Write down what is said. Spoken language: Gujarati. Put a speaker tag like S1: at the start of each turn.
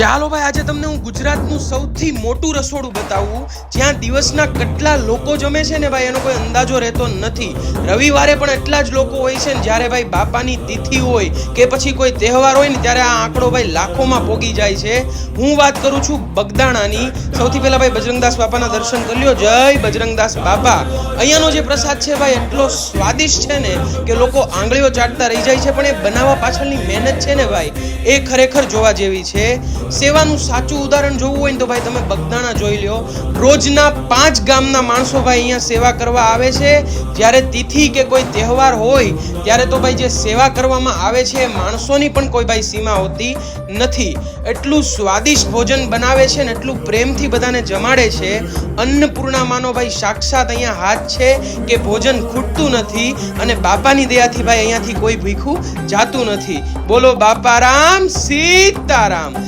S1: ચાલો ભાઈ, આજે તમને હું ગુજરાતનું સૌથી મોટું રસોડું બતાવું, જ્યાં દિવસના કેટલા લોકો જમે છે ને ભાઈ, એનો કોઈ અંદાજો રહેતો નથી. રવિવારે પણ એટલા જ લોકો હોય છે ને જ્યારે ભાઈ બાપાની તિથિ હોય કે પછી કોઈ તહેવાર હોય ને ત્યારે આ આંકડો ભાઈ લાખોમાં પોગી જાય છે. હું વાત કરું છું બગદાણાની. સૌથી પહેલા ભાઈ બજરંગદાસ બાપાના દર્શન કરી લ્યો. જય બજરંગદાસ બાપા. અહીંયાનો જે પ્રસાદ છે ભાઈ એટલો સ્વાદિષ્ટ છે ને કે લોકો આંગળીઓ ચાટતા રહી જાય છે, પણ એ બનાવવા પાછળની મહેનત છે ને ભાઈ, એ ખરેખર જોવા જેવી છે. સેવાનું સાચું ઉદાહરણ જોવું હોય ને તો ભાઈ તમે બગદાણા જોઈ લ્યો. રોજના 5 ગામના માણસો ભાઈ અહીંયા સેવા કરવા આવે છે. જ્યારે તિથિ કે કોઈ તહેવાર હોય ત્યારે તો ભાઈ જે સેવા કરવામાં આવે છે એ માણસોની પણ કોઈ ભાઈ સીમા હોતી નથી. એટલું સ્વાદિષ્ટ ભોજન બનાવે છે ને એટલું પ્રેમથી બધાને જમાડે છે. અન્નપૂર્ણામાંનો ભાઈ સાક્ષાત અહીંયા હાથ છે કે ભોજન ખૂટતું નથી, અને બાપાની દયાથી ભાઈ અહીંયાથી કોઈ ભીખું જાતું નથી. બોલો બાપા રામ સીતારામ.